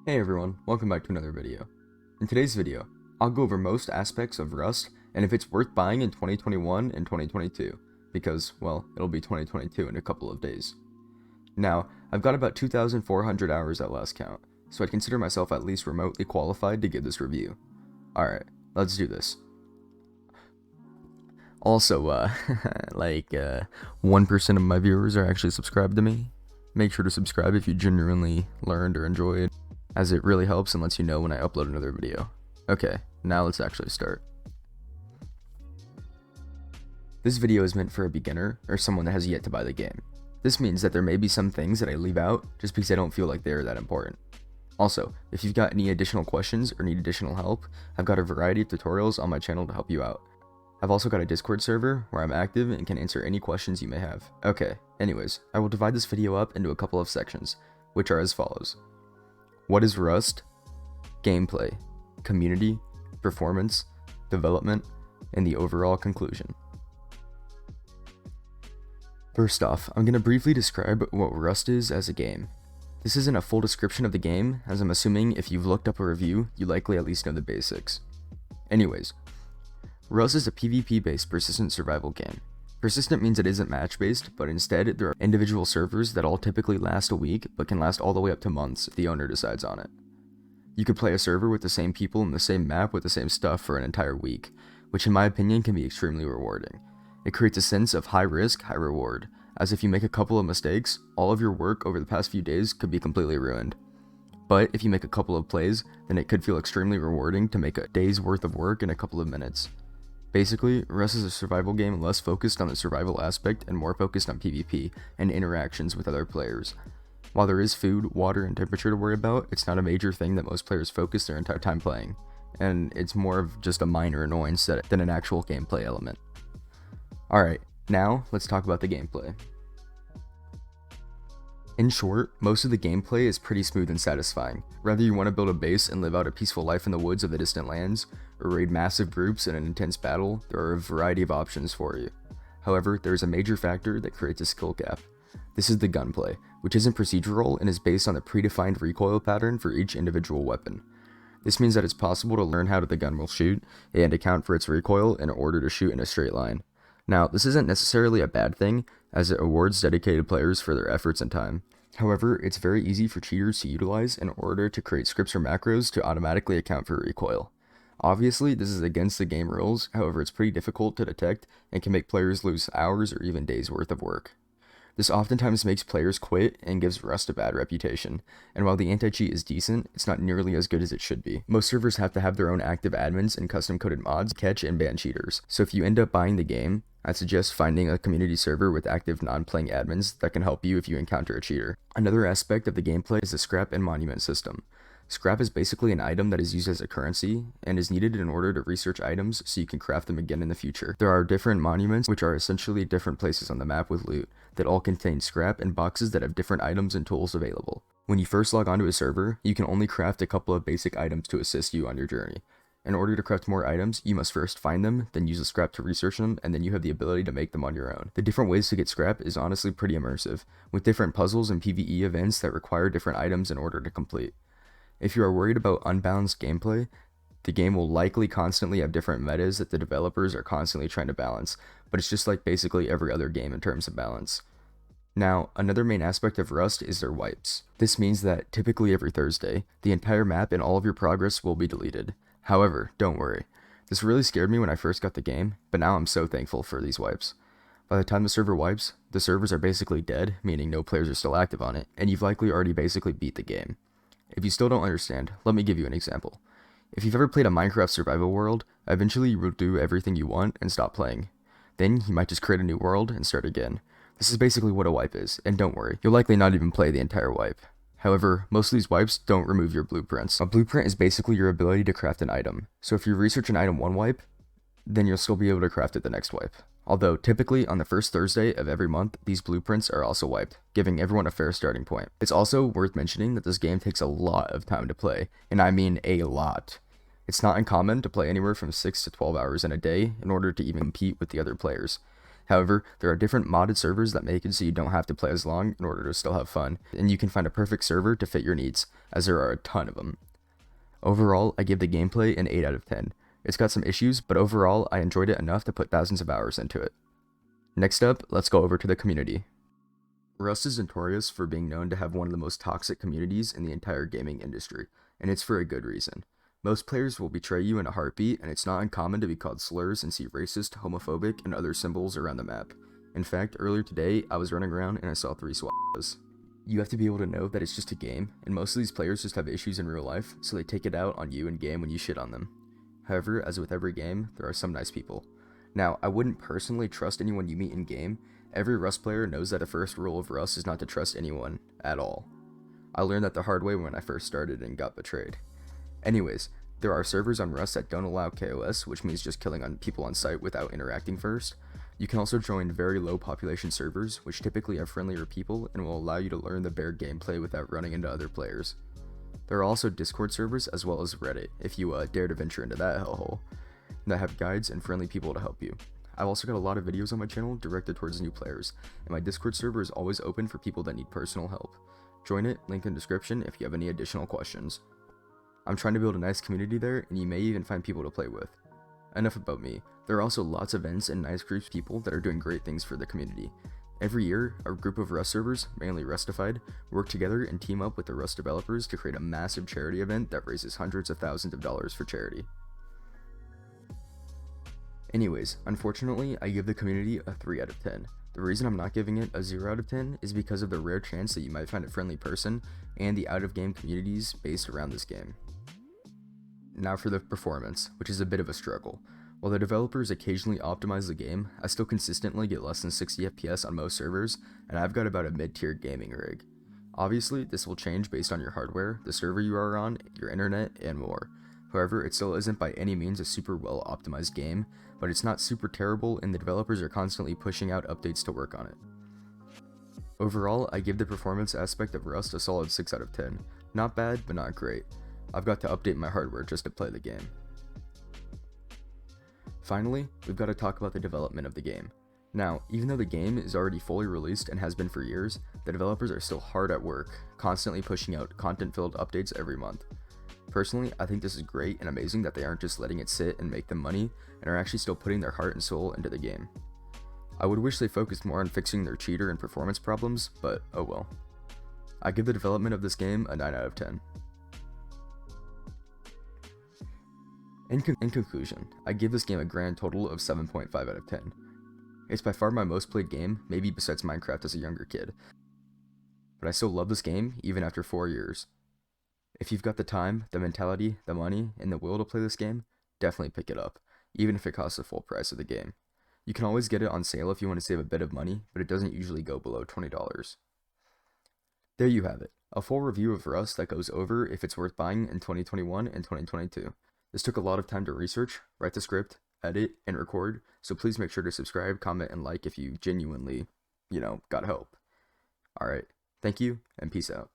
Hey everyone, welcome back to another video. In today's video, I'll go over most aspects of Rust and if it's worth buying in 2021 and 2022, because, well, it'll be 2022 in a couple of days. Now, I've got about 2,400 hours at last count, so I'd consider myself at least remotely qualified to give this review. Alright, let's do this. Also, 1% of my viewers are actually subscribed to me. Make sure to subscribe if you genuinely learned or enjoyed, as it really helps and lets you know when I upload another video. Okay, now let's actually start. This video is meant for a beginner or someone that has yet to buy the game. This means that there may be some things that I leave out just because I don't feel like they're that important. Also, if you've got any additional questions or need additional help, I've got a variety of tutorials on my channel to help you out. I've also got a Discord server where I'm active and can answer any questions you may have. Okay, anyways, I will divide this video up into a couple of sections, which are as follows. What is Rust? Gameplay, community, performance, development, and the overall conclusion. First off, I'm going to briefly describe what Rust is as a game. This isn't a full description of the game, as I'm assuming if you've looked up a review, you likely at least know the basics. Anyways, Rust is a PvP-based persistent survival game. Persistent means it isn't match-based, but instead there are individual servers that all typically last a week, but can last all the way up to months if the owner decides on it. You could play a server with the same people in the same map with the same stuff for an entire week, which in my opinion can be extremely rewarding. It creates a sense of high risk, high reward, as if you make a couple of mistakes, all of your work over the past few days could be completely ruined. But if you make a couple of plays, then it could feel extremely rewarding to make a day's worth of work in a couple of minutes. Basically, Rust is a survival game less focused on the survival aspect and more focused on PvP and interactions with other players. While there is food, water, and temperature to worry about, it's not a major thing that most players focus their entire time playing, and it's more of just a minor annoyance than an actual gameplay element. Alright, now let's talk about the gameplay. In short, most of the gameplay is pretty smooth and satisfying. Whether you want to build a base and live out a peaceful life in the woods of the distant lands, or raid massive groups in an intense battle, there are a variety of options for you. However, there is a major factor that creates a skill gap. This is the gunplay, which isn't procedural and is based on the predefined recoil pattern for each individual weapon. This means that it's possible to learn how the gun will shoot, and account for its recoil in order to shoot in a straight line. Now, this isn't necessarily a bad thing, as it awards dedicated players for their efforts and time. However, it's very easy for cheaters to utilize in order to create scripts or macros to automatically account for recoil. Obviously, this is against the game rules, however it's pretty difficult to detect and can make players lose hours or even days worth of work. This oftentimes makes players quit and gives Rust a bad reputation, and while the anti-cheat is decent, it's not nearly as good as it should be. Most servers have to have their own active admins and custom-coded mods to catch and ban cheaters, so if you end up buying the game, I'd suggest finding a community server with active non-playing admins that can help you if you encounter a cheater. Another aspect of the gameplay is the scrap and monument system. Scrap is basically an item that is used as a currency and is needed in order to research items so you can craft them again in the future. There are different monuments, which are essentially different places on the map with loot, that all contain scrap and boxes that have different items and tools available. When you first log onto a server, you can only craft a couple of basic items to assist you on your journey. In order to craft more items, you must first find them, then use the scrap to research them, and then you have the ability to make them on your own. The different ways to get scrap is honestly pretty immersive, with different puzzles and PvE events that require different items in order to complete. If you are worried about unbalanced gameplay, the game will likely constantly have different metas that the developers are constantly trying to balance, but it's just like basically every other game in terms of balance. Now, another main aspect of Rust is their wipes. This means that, typically every Thursday, the entire map and all of your progress will be deleted. However, don't worry. This really scared me when I first got the game, but now I'm so thankful for these wipes. By the time the server wipes, the servers are basically dead, meaning no players are still active on it, and you've likely already basically beat the game. If you still don't understand, let me give you an example. If you've ever played a Minecraft survival world, eventually you will do everything you want and stop playing. Then you might just create a new world and start again. This is basically what a wipe is, and don't worry, you'll likely not even play the entire wipe. However, most of these wipes don't remove your blueprints. A blueprint is basically your ability to craft an item. So if you research an item one wipe, then you'll still be able to craft it the next wipe. Although, typically, on the first Thursday of every month, these blueprints are also wiped, giving everyone a fair starting point. It's also worth mentioning that this game takes a lot of time to play, and I mean a lot. It's not uncommon to play anywhere from 6 to 12 hours in a day in order to even compete with the other players. However, there are different modded servers that make it so you don't have to play as long in order to still have fun, and you can find a perfect server to fit your needs, as there are a ton of them. Overall, I give the gameplay an 8 out of 10. It's got some issues, but overall, I enjoyed it enough to put thousands of hours into it. Next up, let's go over to the community. Rust is notorious for being known to have one of the most toxic communities in the entire gaming industry, and it's for a good reason. Most players will betray you in a heartbeat, and it's not uncommon to be called slurs and see racist, homophobic, and other symbols around the map. In fact, earlier today, I was running around and I saw 3 swallows. You have to be able to know that it's just a game, and most of these players just have issues in real life, so they take it out on you in game when you shit on them. However, as with every game, there are some nice people. Now, I wouldn't personally trust anyone you meet in game. Every Rust player knows that the first rule of Rust is not to trust anyone at all. I learned that the hard way when I first started and got betrayed. Anyways, there are servers on Rust that don't allow KOS, which means just killing on people on site without interacting first. You can also join very low population servers, which typically have friendlier people and will allow you to learn the bare gameplay without running into other players. There are also Discord servers as well as Reddit, if you dare to venture into that hellhole, that have guides and friendly people to help you. I've also got a lot of videos on my channel directed towards new players, and my Discord server is always open for people that need personal help. Join it, link in the description if you have any additional questions. I'm trying to build a nice community there, and you may even find people to play with. Enough about me. There are also lots of events and nice groups of people that are doing great things for the community. Every year, a group of Rust servers, mainly Rustified, work together and team up with the Rust developers to create a massive charity event that raises hundreds of thousands of dollars for charity. Anyways, unfortunately, I give the community a 3 out of 10. The reason I'm not giving it a 0 out of 10 is because of the rare chance that you might find a friendly person and the out-of-game communities based around this game. Now for the performance, which is a bit of a struggle. While the developers occasionally optimize the game, I still consistently get less than 60 FPS on most servers, and I've got about a mid-tier gaming rig. Obviously, this will change based on your hardware, the server you are on, your internet, and more. However, it still isn't by any means a super well optimized game, but it's not super terrible and the developers are constantly pushing out updates to work on it. Overall, I give the performance aspect of Rust a solid 6 out of 10. Not bad, but not great. I've got to update my hardware just to play the game. Finally, we've got to talk about the development of the game. Now, even though the game is already fully released and has been for years, the developers are still hard at work, constantly pushing out content-filled updates every month. Personally, I think this is great and amazing that they aren't just letting it sit and make them money, and are actually still putting their heart and soul into the game. I would wish they focused more on fixing their cheater and performance problems, but oh well. I give the development of this game a 9 out of 10. In conclusion, I give this game a grand total of 7.5 out of 10. It's by far my most played game, maybe besides Minecraft as a younger kid. But I still love this game, even after 4 years. If you've got the time, the mentality, the money, and the will to play this game, definitely pick it up, even if it costs the full price of the game. You can always get it on sale if you want to save a bit of money, but it doesn't usually go below $20. There you have it, a full review of Rust that goes over if it's worth buying in 2021 and 2022. This took a lot of time to research, write the script, edit, and record, so please make sure to subscribe, comment, and like if you genuinely, got help. Alright, thank you, and peace out.